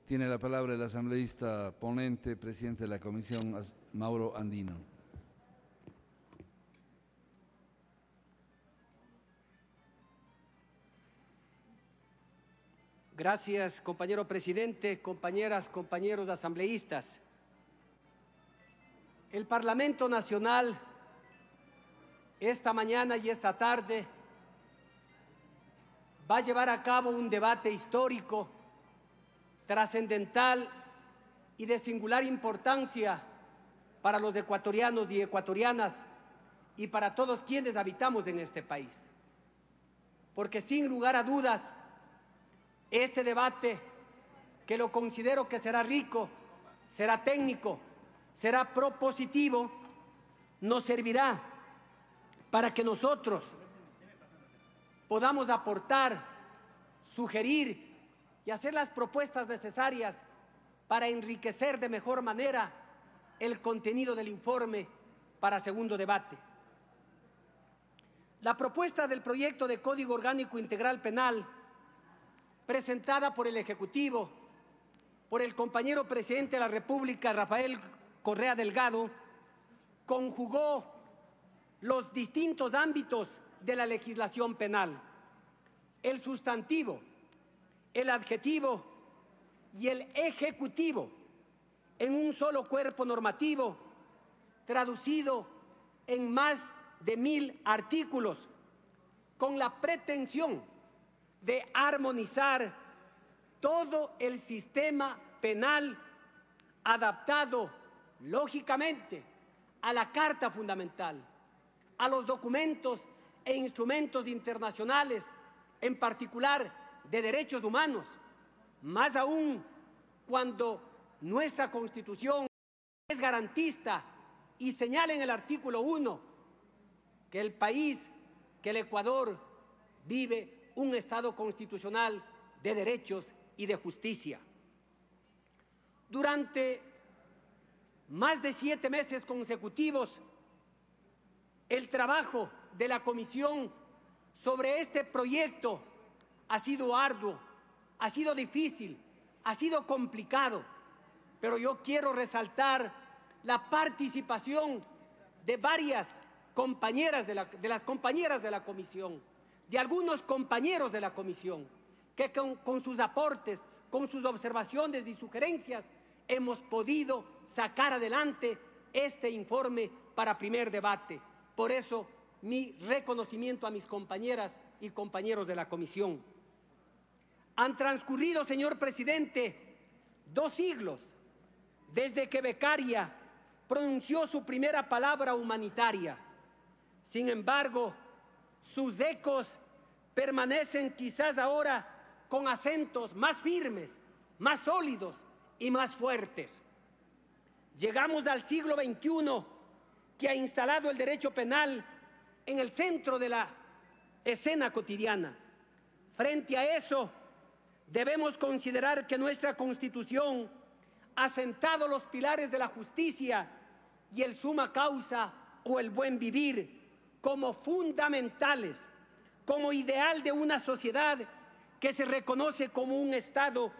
Tiene la palabra el asambleísta ponente, presidente de la comisión, Mauro Andino. Gracias, compañero presidente, compañeras, compañeros asambleístas. El Parlamento Nacional, esta mañana y esta tarde, va a llevar a cabo un debate histórico, trascendental y de singular importancia para los ecuatorianos y ecuatorianas y para todos quienes habitamos en este país. Porque sin lugar a dudas, este debate, que lo considero que será rico, será técnico, será propositivo, nos servirá para que nosotros podamos aportar, sugerir y hacer las propuestas necesarias para enriquecer de mejor manera el contenido del informe para segundo debate. La propuesta del proyecto de Código Orgánico Integral Penal, presentada por el Ejecutivo, por el compañero presidente de la República, Rafael Correa Delgado, conjugó los distintos ámbitos de la legislación penal: el sustantivo, el adjetivo y el ejecutivo, en un solo cuerpo normativo, traducido en más de 1000 artículos, con la pretensión de armonizar todo el sistema penal, adaptado lógicamente a la Carta Fundamental, a los documentos e instrumentos internacionales, en particular de derechos humanos, más aún cuando nuestra Constitución es garantista y señala en el artículo 1 que el país, que el Ecuador, vive un Estado constitucional de derechos y de justicia. Durante más de 7 meses consecutivos, el trabajo de la Comisión sobre este proyecto ha sido arduo, ha sido difícil, ha sido complicado, pero yo quiero resaltar la participación de varias compañeras de las compañeras de la Comisión, de algunos compañeros de la Comisión, que con sus aportes, con sus observaciones y sugerencias, hemos podido sacar adelante este informe para primer debate. Por eso, mi reconocimiento a mis compañeras y compañeros de la Comisión. Han transcurrido, señor presidente, 2 siglos desde que Beccaria pronunció su primera palabra humanitaria. Sin embargo, sus ecos permanecen quizás ahora con acentos más firmes, más sólidos y más fuertes. Llegamos al siglo XXI, que ha instalado el derecho penal en el centro de la escena cotidiana. Frente a eso, debemos considerar que nuestra Constitución ha sentado los pilares de la justicia y el summa causa o el buen vivir como fundamentales, como ideal de una sociedad que se reconoce como un Estado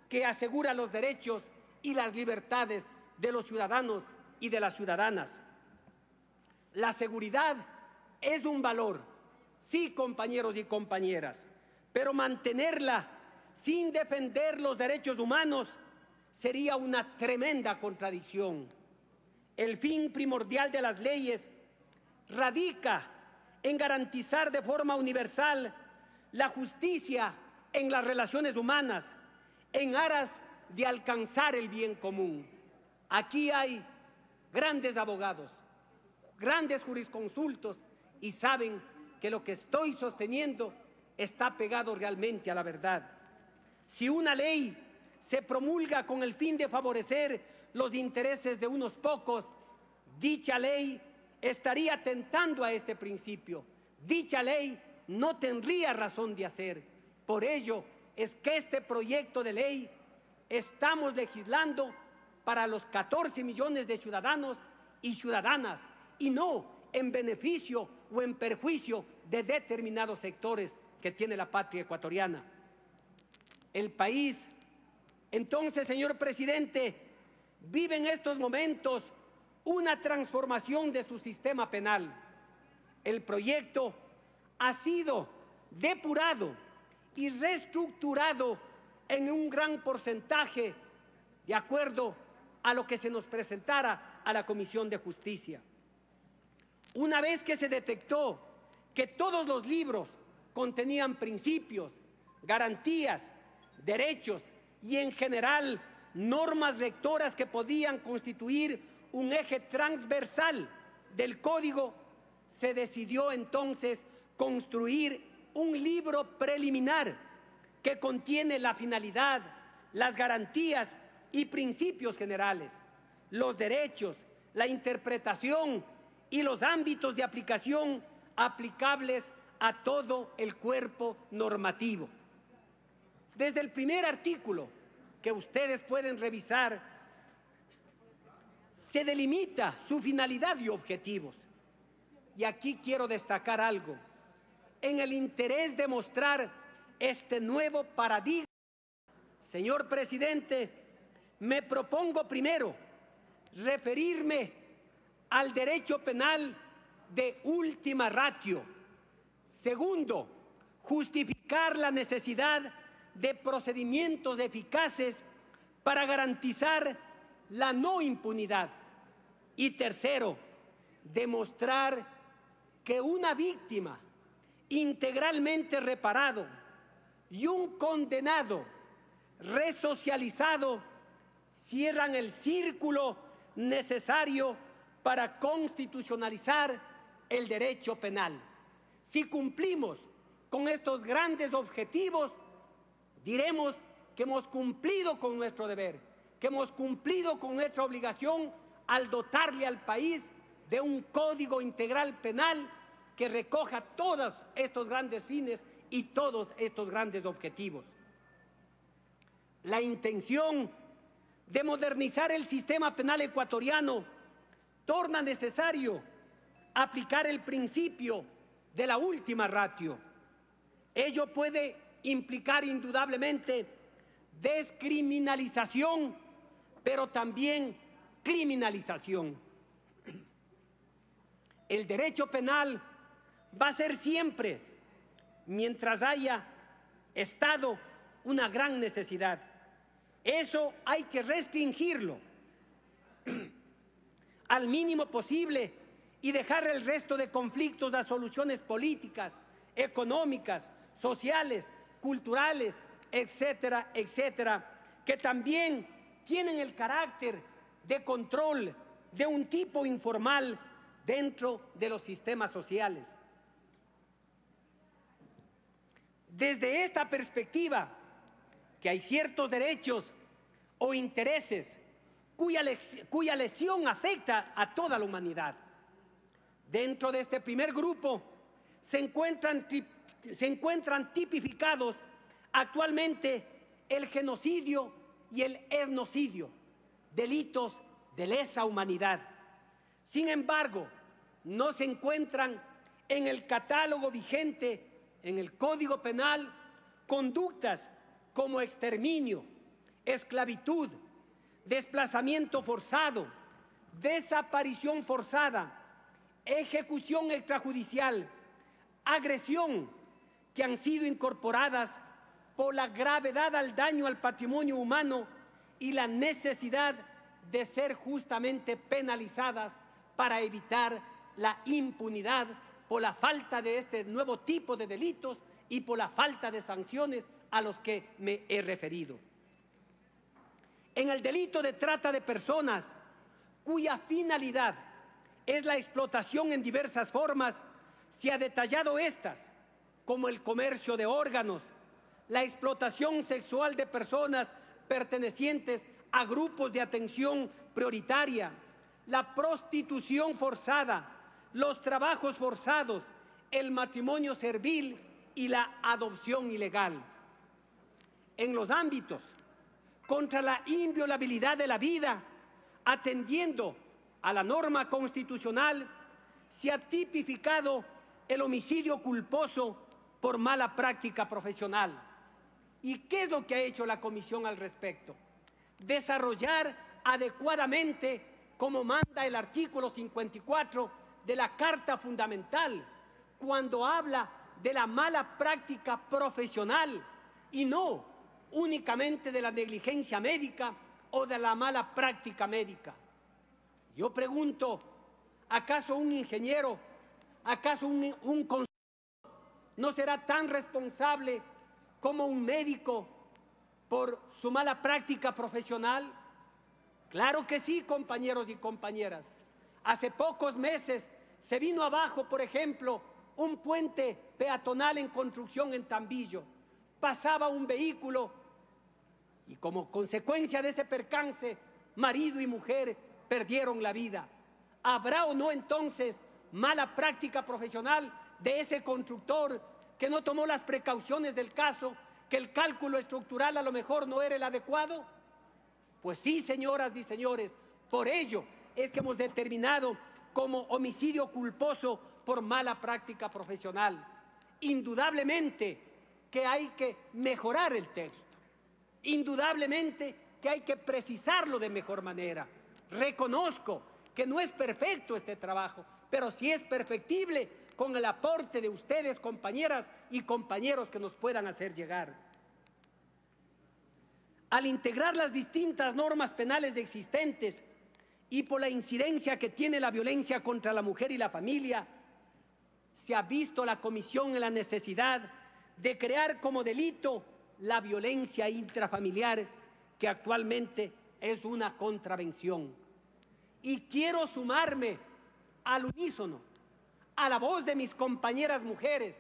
que asegura los derechos y las libertades de los ciudadanos y de las ciudadanas. La seguridad es un valor, sí, compañeros y compañeras, pero mantenerla sin defender los derechos humanos sería una tremenda contradicción. El fin primordial de las leyes radica en garantizar de forma universal la justicia en las relaciones humanas, en aras de alcanzar el bien común. Aquí hay grandes abogados, grandes jurisconsultos, y saben que lo que estoy sosteniendo está pegado realmente a la verdad. Si una ley se promulga con el fin de favorecer los intereses de unos pocos, dicha ley estaría atentando a este principio. Dicha ley no tendría razón de hacer. Por ello es que este proyecto de ley estamos legislando para los 14 millones de ciudadanos y ciudadanas, y no en beneficio o en perjuicio de determinados sectores que tiene la patria ecuatoriana. El país Entonces, señor presidente, vive en estos momentos una transformación de su sistema penal. El proyecto ha sido depurado y reestructurado en un gran porcentaje de acuerdo a lo que se nos presentara a la Comisión de Justicia. Una vez que se detectó que todos los libros contenían principios, garantías, derechos y en general normas rectoras que podían constituir un eje transversal del Código, se decidió entonces construir un libro preliminar que contiene la finalidad, las garantías y principios generales, los derechos, la interpretación y los ámbitos de aplicación aplicables a todo el cuerpo normativo. Desde el primer artículo que ustedes pueden revisar, se delimita su finalidad y objetivos. Y aquí quiero destacar algo. En el interés de mostrar este nuevo paradigma, señor presidente, me propongo primero referirme al derecho penal de última ratio. Segundo, justificar la necesidad de procedimientos eficaces para garantizar la no impunidad. Y tercero, demostrar que una víctima integralmente reparado y un condenado resocializado cierran el círculo necesario para constitucionalizar el derecho penal. Si cumplimos con estos grandes objetivos, diremos que hemos cumplido con nuestro deber, que hemos cumplido con nuestra obligación al dotarle al país de un código integral penal que recoja todos estos grandes fines y todos estos grandes objetivos. La intención de modernizar el sistema penal ecuatoriano torna necesario aplicar el principio de la última ratio. Ello puede implicar indudablemente descriminalización, pero también criminalización. El derecho penal va a ser siempre, mientras haya Estado, una gran necesidad. Eso hay que restringirlo al mínimo posible y dejar el resto de conflictos a soluciones políticas, económicas, sociales, culturales, etcétera, etcétera, que también tienen el carácter de control de un tipo informal dentro de los sistemas sociales. Desde esta perspectiva, que hay ciertos derechos o intereses cuya lesión afecta a toda la humanidad. Dentro de este primer grupo se encuentran tipificados actualmente el genocidio y el etnocidio, delitos de lesa humanidad. Sin embargo, no se encuentran en el catálogo vigente, en el Código Penal, conductas como exterminio, esclavitud, desplazamiento forzado, desaparición forzada, ejecución extrajudicial, agresión, que han sido incorporadas por la gravedad al daño al patrimonio humano y la necesidad de ser justamente penalizadas para evitar la impunidad por la falta de este nuevo tipo de delitos y por la falta de sanciones a los que me he referido. En el delito de trata de personas, cuya finalidad es la explotación en diversas formas, se ha detallado estas, como el comercio de órganos, la explotación sexual de personas pertenecientes a grupos de atención prioritaria, la prostitución forzada, los trabajos forzados, el matrimonio servil y la adopción ilegal. En los ámbitos contra la inviolabilidad de la vida, atendiendo a la norma constitucional, se ha tipificado el homicidio culposo por mala práctica profesional. ¿Y qué es lo que ha hecho la comisión al respecto? Desarrollar adecuadamente, como manda el artículo 54 de la Carta Fundamental, cuando habla de la mala práctica profesional y no únicamente de la negligencia médica o de la mala práctica médica. Yo pregunto, ¿acaso un ingeniero, acaso un consultor no será tan responsable como un médico por su mala práctica profesional? Claro que sí, compañeros y compañeras. Hace pocos meses se vino abajo, por ejemplo, un puente peatonal en construcción en Tambillo. Pasaba un vehículo y como consecuencia de ese percance, marido y mujer perdieron la vida. ¿Habrá o no entonces mala práctica profesional de ese constructor que no tomó las precauciones del caso, que el cálculo estructural a lo mejor no era el adecuado? Pues sí, señoras y señores, por ello es que hemos determinado como homicidio culposo por mala práctica profesional. Indudablemente que hay que mejorar el texto, indudablemente que hay que precisarlo de mejor manera. Reconozco que no es perfecto este trabajo, pero sí es perfectible con el aporte de ustedes, compañeras y compañeros, que nos puedan hacer llegar. Al integrar las distintas normas penales existentes y por la incidencia que tiene la violencia contra la mujer y la familia, se ha visto la comisión en la necesidad de crear como delito la violencia intrafamiliar, que actualmente es una contravención. Y quiero sumarme al unísono a la voz de mis compañeras mujeres,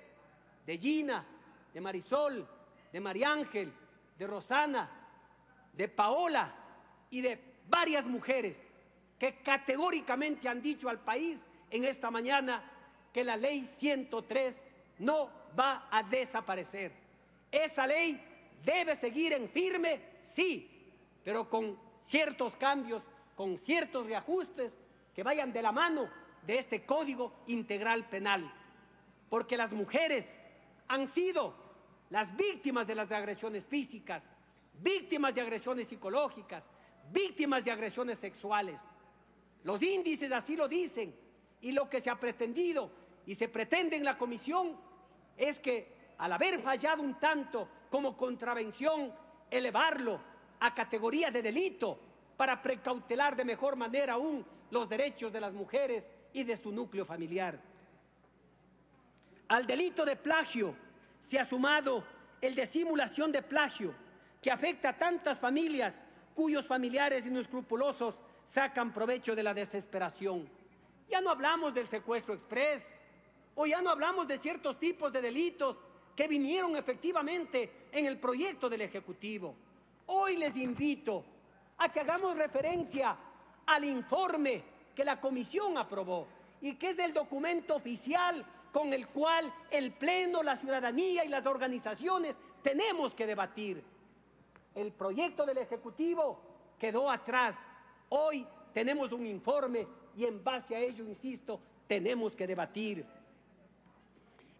de Gina, de Marisol, de María Ángel, de Rosana, de Paola y de varias mujeres que categóricamente han dicho al país en esta mañana que la ley 103 no va a desaparecer. Esa ley debe seguir en firme, sí, pero con ciertos cambios, con ciertos reajustes que vayan de la mano de este Código Integral Penal, porque las mujeres han sido las víctimas de las agresiones físicas, víctimas de agresiones psicológicas, víctimas de agresiones sexuales. Los índices así lo dicen, y lo que se ha pretendido y se pretende en la comisión es que, al haber fallado un tanto como contravención, elevarlo a categoría de delito para precautelar de mejor manera aún los derechos de las mujeres y de su núcleo familiar. Al delito de plagio se ha sumado el de simulación de plagio, que afecta a tantas familias cuyos familiares inescrupulosos sacan provecho de la desesperación. Ya no hablamos del secuestro exprés, o ya no hablamos de ciertos tipos de delitos que vinieron efectivamente en el proyecto del Ejecutivo. Hoy les invito a que hagamos referencia al informe que la comisión aprobó y que es el documento oficial con el cual el Pleno, la ciudadanía y las organizaciones tenemos que debatir. El proyecto del Ejecutivo quedó atrás. Hoy tenemos un informe y en base a ello, insisto, tenemos que debatir.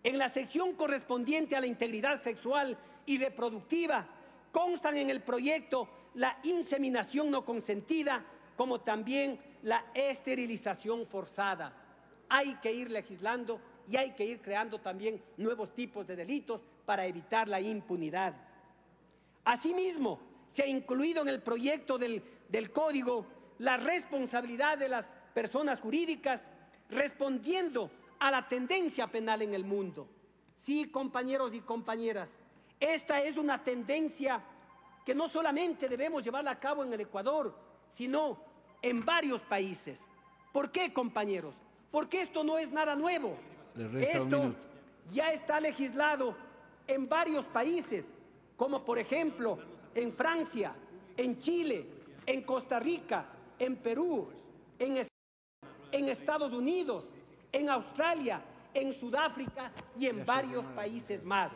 En la sección correspondiente a la integridad sexual y reproductiva constan en el proyecto la inseminación no consentida, como también la esterilización forzada. Hay que ir legislando y hay que ir creando también nuevos tipos de delitos para evitar la impunidad. Asimismo, se ha incluido en el proyecto del Código la responsabilidad de las personas jurídicas respondiendo a la tendencia penal en el mundo. Sí, compañeros y compañeras, esta es una tendencia que no solamente debemos llevarla a cabo en el Ecuador, sino en varios países. ¿Por qué, compañeros? Porque esto no es nada nuevo. Esto ya está legislado en varios países, como por ejemplo en Francia, en Chile, en Costa Rica, en Perú, en Estados Unidos, en Australia, en Sudáfrica y en varios países más.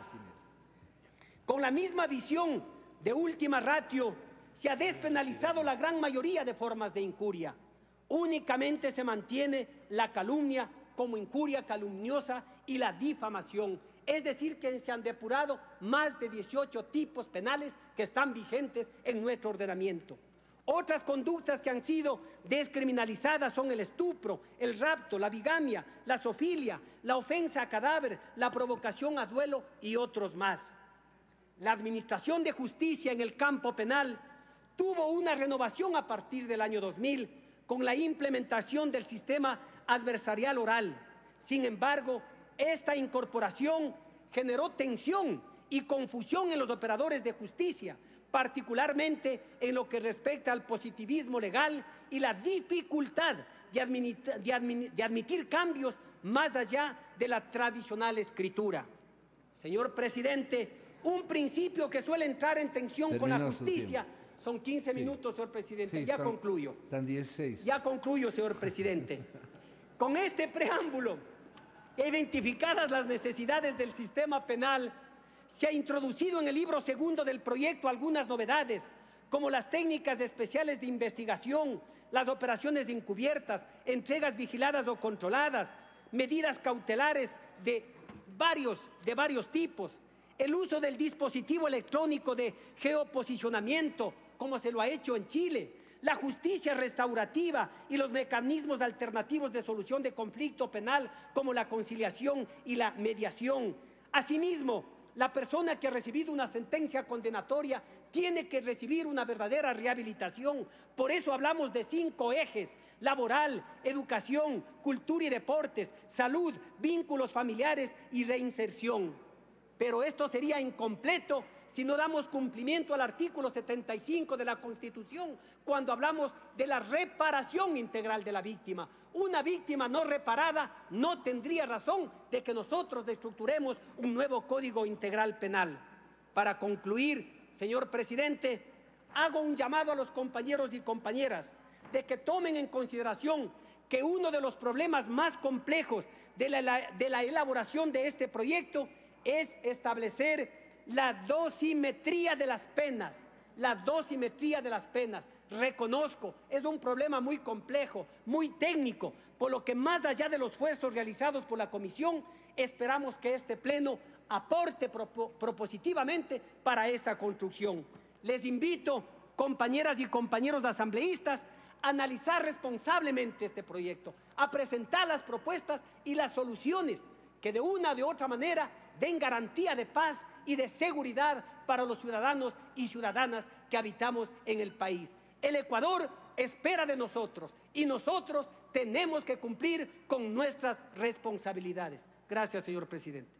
Con la misma visión de última ratio, se ha despenalizado la gran mayoría de formas de injuria. Únicamente se mantiene la calumnia como injuria calumniosa y la difamación. Es decir, que se han depurado más de 18 tipos penales que están vigentes en nuestro ordenamiento. Otras conductas que han sido descriminalizadas son el estupro, el rapto, la bigamia, la zoofilia, la ofensa a cadáver, la provocación a duelo y otros más. La Administración de Justicia en el campo penal tuvo una renovación a partir del año 2000 con la implementación del sistema adversarial oral. Sin embargo, esta incorporación generó tensión y confusión en los operadores de justicia, particularmente en lo que respecta al positivismo legal y la dificultad de admitir cambios más allá de la tradicional escritura. Señor presidente, un principio que suele entrar en tensión con la justicia. Son 15 minutos, señor presidente. Sí, ya concluyo. Están 16. Ya concluyo, señor presidente. Con este preámbulo, identificadas las necesidades del sistema penal, se ha introducido en el libro segundo del proyecto algunas novedades, como las técnicas especiales de investigación, las operaciones encubiertas, entregas vigiladas o controladas, medidas cautelares de varios tipos, el uso del dispositivo electrónico de geoposicionamiento, como se lo ha hecho en Chile, la justicia restaurativa y los mecanismos alternativos de solución de conflicto penal, como la conciliación y la mediación. Asimismo, la persona que ha recibido una sentencia condenatoria tiene que recibir una verdadera rehabilitación. Por eso hablamos de 5 ejes: laboral, educación, cultura y deportes, salud, vínculos familiares y reinserción. Pero esto sería incompleto si no damos cumplimiento al artículo 75 de la Constitución, cuando hablamos de la reparación integral de la víctima. Una víctima no reparada no tendría razón de que nosotros estructuremos un nuevo Código Integral Penal. Para concluir, señor presidente, hago un llamado a los compañeros y compañeras de que tomen en consideración que uno de los problemas más complejos de la elaboración de este proyecto es establecer la dosimetría de las penas. La dosimetría de las penas, reconozco, es un problema muy complejo, muy técnico, por lo que más allá de los esfuerzos realizados por la Comisión, esperamos que este Pleno aporte propositivamente para esta construcción. Les invito, compañeras y compañeros asambleístas, a analizar responsablemente este proyecto, a presentar las propuestas y las soluciones que de una o de otra manera den garantía de paz y de seguridad para los ciudadanos y ciudadanas que habitamos en el país. El Ecuador espera de nosotros y nosotros tenemos que cumplir con nuestras responsabilidades. Gracias, señor presidente.